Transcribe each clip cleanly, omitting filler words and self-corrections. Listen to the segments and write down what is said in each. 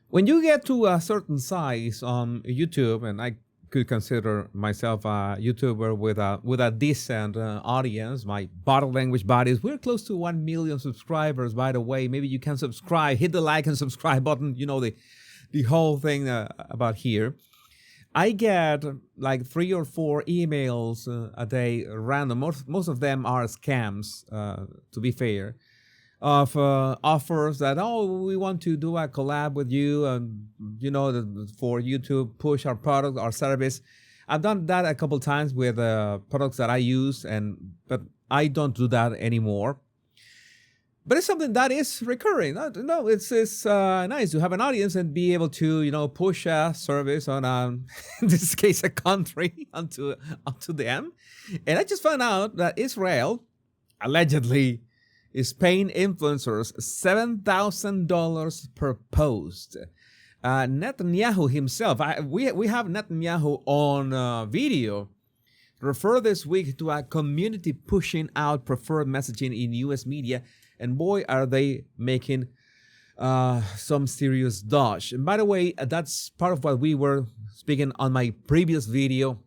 When you get to a certain size on YouTube, and I could consider myself a YouTuber with a decent audience, my body language buddies, we're close to 1 million subscribers, by the way. Maybe you can subscribe, hit the like and subscribe button, you know, the whole thing about here. I get like 3 or 4 emails a day, random. Most of them are scams, to be fair, of offers that, oh, we want to do a collab with you, and you know, for you to push our product, our service. I've done that a couple times with products that I use, but I don't do that anymore. But it's something that is recurring. No, it's nice to have an audience and be able to, you know, push a service on, in this case, a country onto them. And I just found out that Israel allegedly is paying influencers $7,000 per post. Netanyahu himself, we have Netanyahu on video, refer this week to a community pushing out preferred messaging in U.S. media. And boy, are they making some serious dodge. And by the way, that's part of what we were speaking on my previous video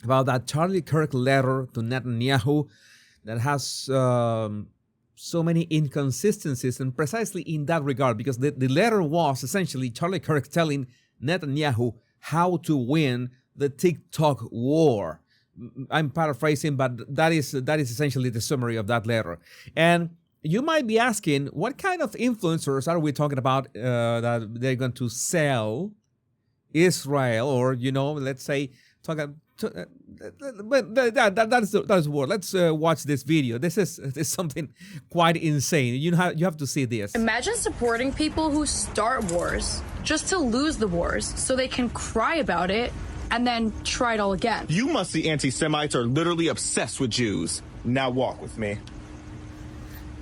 about that Charlie Kirk letter to Netanyahu that has so many inconsistencies, and precisely in that regard, because the letter was essentially Charlie Kirk telling Netanyahu how to win the TikTok war. I'm paraphrasing, but that is essentially the summary of that letter. And you might be asking, what kind of influencers are we talking about that they're going to sell Israel, or, you know, let's say, but that's the word. Let's watch this video. This is something quite insane. You have to see this. Imagine supporting people who start wars just to lose the wars so they can cry about it and then try it all again. You must see anti-Semites are literally obsessed with Jews. Now walk with me.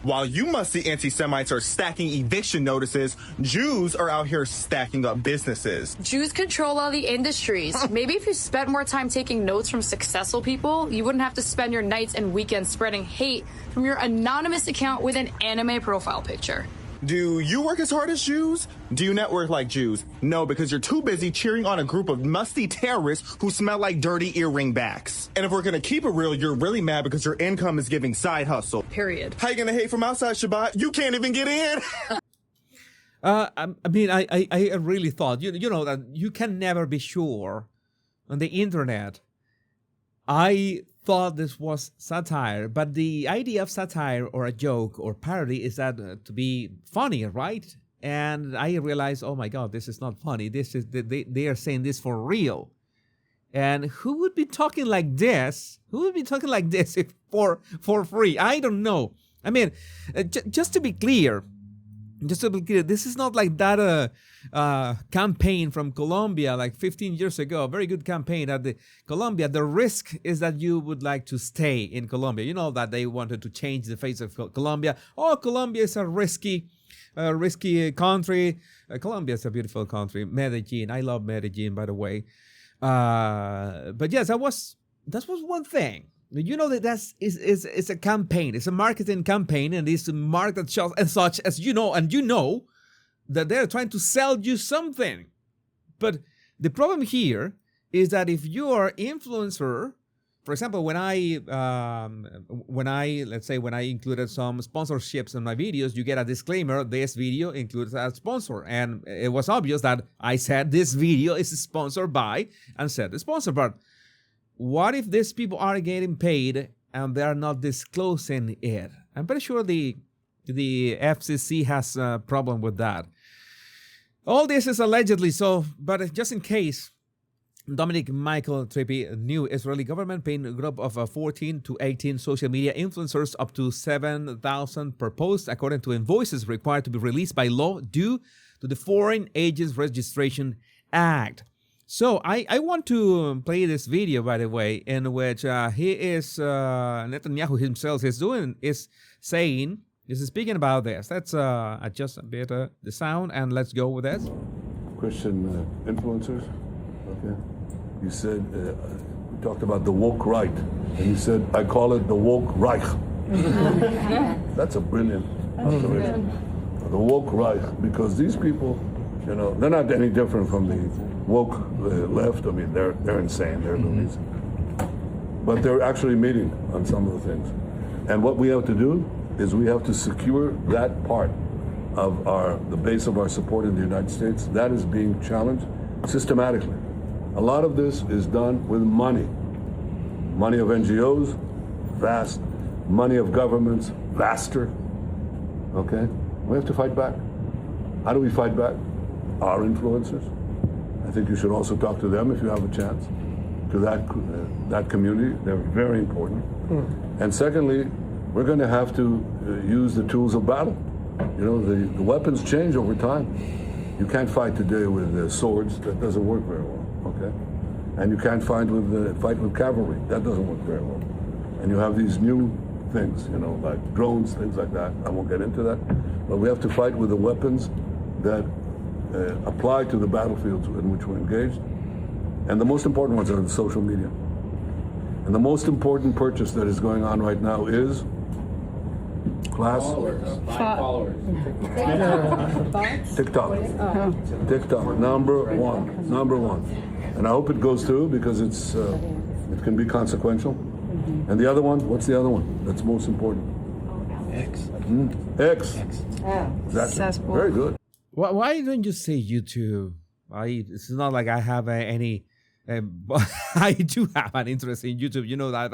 While you must see anti-Semites are stacking eviction notices, Jews are out here stacking up businesses. Jews control all the industries. Maybe if you spent more time taking notes from successful people, you wouldn't have to spend your nights and weekends spreading hate from your anonymous account with an anime profile picture. Do you work as hard as Jews? Do you network like Jews? No, because you're too busy cheering on a group of musty terrorists who smell like dirty earring backs. And if we're gonna keep it real, you're really mad because your income is giving side hustle. Period. How you gonna hate from outside, Shabbat? You can't even get in. I mean, I really thought, you know, that you can never be sure on the internet. I thought this was satire, but the idea of satire or a joke or parody is that to be funny, right? And I realized, oh my God, this is not funny. This is they are saying this for real. And who would be talking like this? Who would be talking like this if for free? I don't know. I mean, just to be clear, this is not like that campaign from Colombia like 15 years ago. A very good campaign at the Colombia. The risk is that you would like to stay in Colombia. You know that they wanted to change the face of Colombia. Oh, Colombia is a risky country. Colombia is a beautiful country. Medellin. I love Medellin, by the way. But yes, that was one thing. You know that it's a campaign. It's a marketing campaign, and it's marketed as such as you know, and you know that they're trying to sell you something. But the problem here is that if you are influencer, for example, when I included some sponsorships in my videos, you get a disclaimer. This video includes a sponsor, and it was obvious that I said this video is sponsored by and said the sponsor, but what if these people are getting paid and they are not disclosing it? I'm pretty sure the FCC has a problem with that. All this is allegedly so, but just in case, Dominic Michael Trippi, new Israeli government paying a group of 14 to 18 social media influencers up to $7,000 per post, according to invoices required to be released by law due to the Foreign Agents Registration Act. So I want to play this video, by the way, in which Netanyahu himself is saying, is speaking about this. Let's adjust a bit the sound and let's go with this. Christian influencers, okay. You said, we talked about the woke right, and you said, I call it the woke Reich. That's a brilliant observation. The woke Reich, because these people You know, they're not any different from the woke left. I mean, they're insane. They're loonies. But they're actually meeting on some of the things. And what we have to do is we have to secure that part of the base of our support in the United States. That is being challenged systematically. A lot of this is done with money. Money of NGOs, vast. Money of governments, vaster. Okay? We have to fight back. How do we fight back? Our influencers. I think you should also talk to them if you have a chance. To that community, they're very important. And secondly, we're going to have to use the tools of battle. You know, the weapons change over time. You can't fight today with swords. That doesn't work very well. Okay, and you can't fight with cavalry. That doesn't work very well. And you have these new things, you know, like drones, things like that. I won't get into that. But we have to fight with the weapons that apply to the battlefields in which we're engaged. And the most important ones are the social media. And the most important purchase that is going on right now is Followers. TikTok. TikTok, number one. And I hope it goes through because it can be consequential. And the other one, what's the other one that's most important? X. X. Cesspool. Very good. Why don't you say YouTube? It's not like I have any. I do have an interest in YouTube. You know that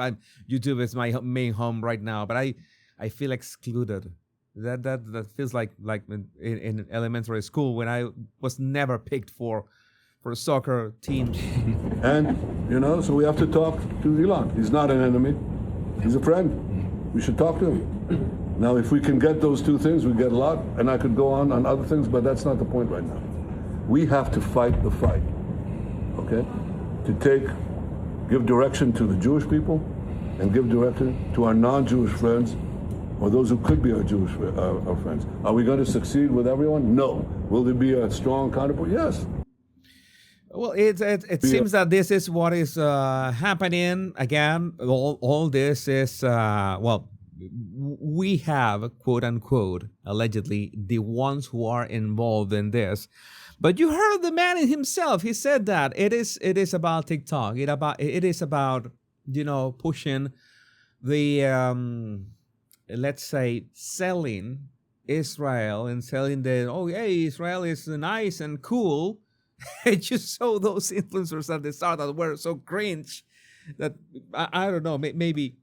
YouTube is my main home right now, but I feel excluded. That feels like in elementary school when I was never picked for soccer teams. And, you know, so we have to talk to Elon. He's not an enemy. He's a friend. We should talk to him. Now, if we can get those two things, we get a lot. And I could go on other things, but that's not the point right now. We have to fight the fight, okay? To give direction to the Jewish people and give direction to our non-Jewish friends or those who could be our Jewish our friends. Are we going to succeed with everyone? No. Will there be a strong counterpart? Yes. Well, it seems that this is what is happening. Again, all this is, we have, quote unquote, allegedly, the ones who are involved in this. But you heard the man himself. He said that it is about TikTok. It is about, you know, pushing the, let's say, selling Israel and selling hey, Israel is nice and cool. And you saw those influencers at the start that were so cringe that I don't know, maybe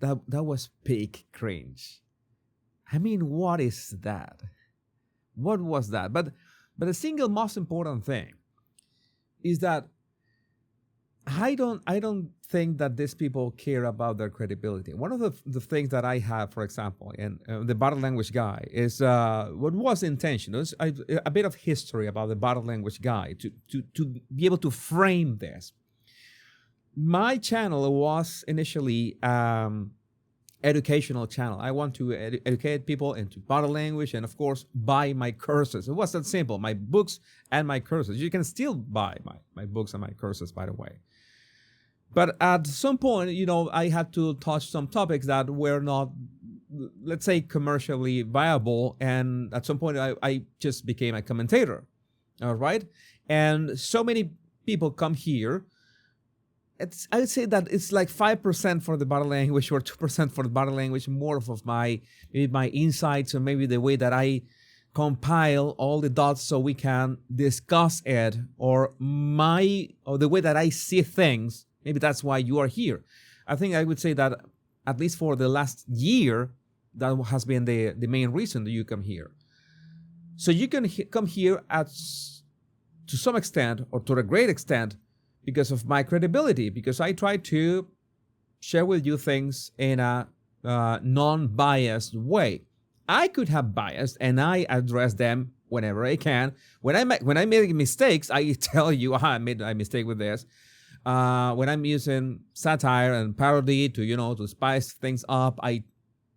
that was peak cringe. I mean, what is that? What was that? But the single most important thing is that I don't think that these people care about their credibility. One of the things that I have, for example, in the body language guy is what was the intention. It was a bit of history about the body language guy to be able to frame this. My channel was initially educational channel. I want to educate people into body language and, of course, buy my courses. It was that simple, my books and my courses. You can still buy my books and my courses, by the way. But at some point, you know, I had to touch some topics that were not, let's say, commercially viable. And at some point, I just became a commentator, all right? And so many people come here. I would say that it's like 5% for the body language or 2% for the body language, more of my insights or maybe the way that I compile all the dots so we can discuss it or the way that I see things. Maybe that's why you are here. I think I would say that at least for the last year, that has been the main reason that you come here. So you can come here to some extent or to a great extent because of my credibility, because I try to share with you things in a non-biased way. I could have bias and I address them whenever I can. When I make mistakes, I tell you, I made a mistake with this. When I'm using satire and parody to spice things up, I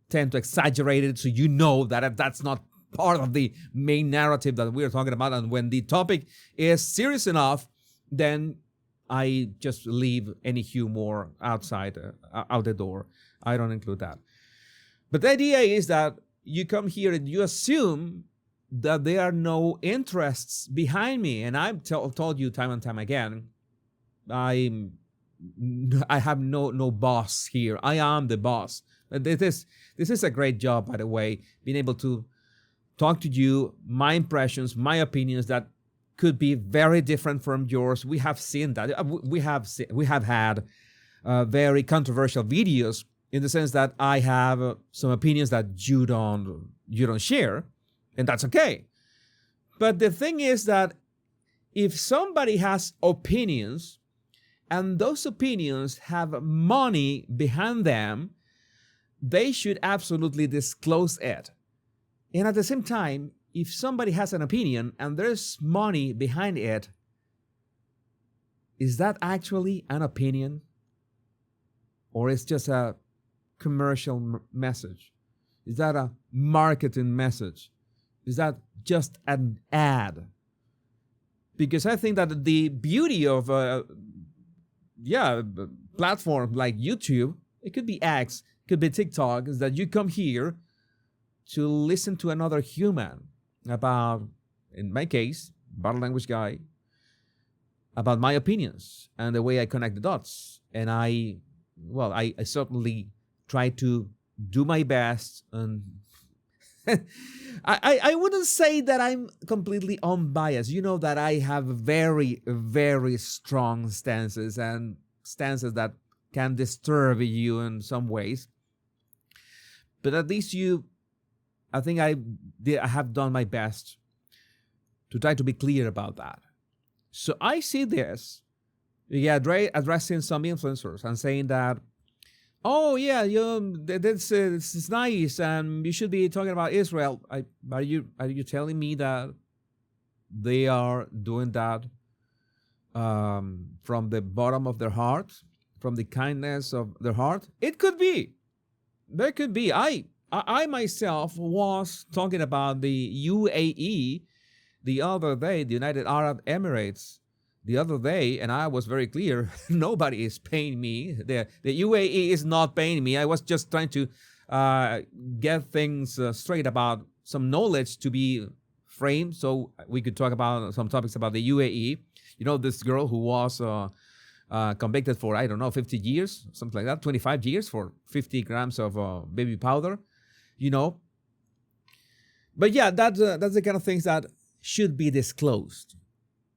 tend to exaggerate it so you know that that's not part of the main narrative that we're talking about. And when the topic is serious enough, then I just leave any humor out the door. I don't include that. But the idea is that you come here and you assume that there are no interests behind me. And I've told you time and time again, I have no boss here. I am the boss. This is a great job, by the way, being able to talk to you, my impressions, my opinions that could be very different from yours. We have seen that. We have had very controversial videos in the sense that I have some opinions that you don't share, and that's okay. But the thing is that if somebody has opinions and those opinions have money behind them, they should absolutely disclose it. And at the same time, if somebody has an opinion and there's money behind it, is that actually an opinion? Or is just a commercial message? Is that a marketing message? Is that just an ad? Because I think that the beauty of platform like YouTube, it could be X, could be TikTok, is that you come here to listen to another human about, in my case, body language guy, about my opinions and the way I connect the dots. And I certainly try to do my best, and I wouldn't say that I'm completely unbiased. You know that I have very, very strong stances, and stances that can disturb you in some ways. But at least I think I have done my best to try to be clear about that. So I see this, addressing some influencers and saying that, oh yeah, this is nice, and you should be talking about Israel. Are you telling me that they are doing that from the bottom of their heart, from the kindness of their heart? It could be. There could be. I myself was talking about the UAE the other day, the United Arab Emirates, the other day, and I was very clear, nobody is paying me. The UAE is not paying me. I was just trying to get things straight about some knowledge to be framed so we could talk about some topics about the UAE. You know, this girl who was convicted for, 50 years, something like that, 25 years for 50 grams of baby powder, But yeah, that's the kind of things that should be disclosed.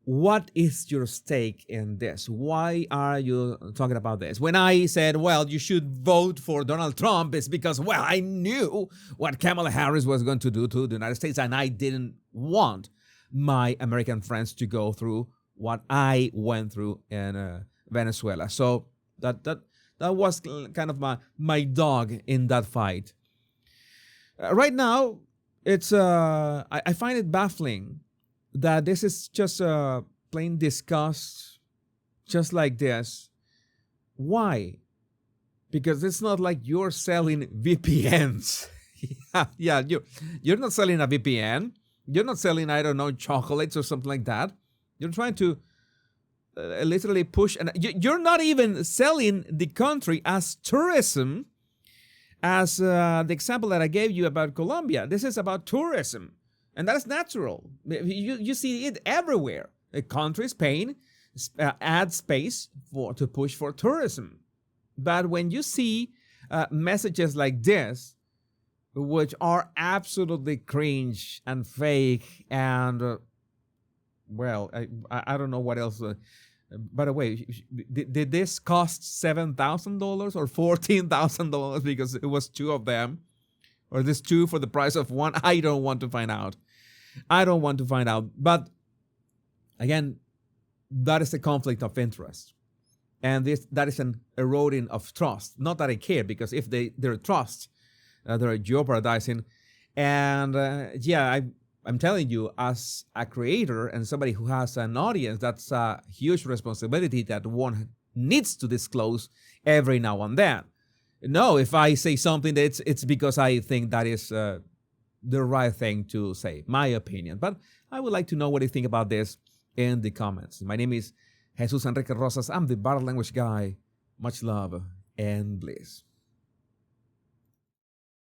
What is your stake in this? Why are you talking about this? When I said, well, you should vote for Donald Trump, it's because, well, I knew what Kamala Harris was going to do to the United States, and I didn't want my American friends to go through what I went through in Venezuela. So that was kind of my dog in that fight. Right now, it's I find it baffling that this is just plain discussed just like this. Why? Because it's not like you're selling VPNs. yeah, you're not selling a VPN. You're not selling, chocolates or something like that. You're trying to literally push, and you're not even selling the country as tourism, as the example that I gave you about Colombia. This is about tourism, and that's natural. You see it everywhere. The countries paying ad space to push for tourism. But when you see messages like this, which are absolutely cringe and fake, and I don't know what else. By the way, did this cost $7,000 or $14,000 because it was two of them, or this two for the price of one? I don't want to find out. But again, that is a conflict of interest, and that is an eroding of trust. Not that I care, because if their trust, they're jeopardizing. And I'm telling you, as a creator and somebody who has an audience, that's a huge responsibility that one needs to disclose every now and then. No, if I say something, it's because I think that is the right thing to say, my opinion. But I would like to know what you think about this in the comments. My name is Jesus Enrique Rosas. I'm the body language guy. Much love and bliss.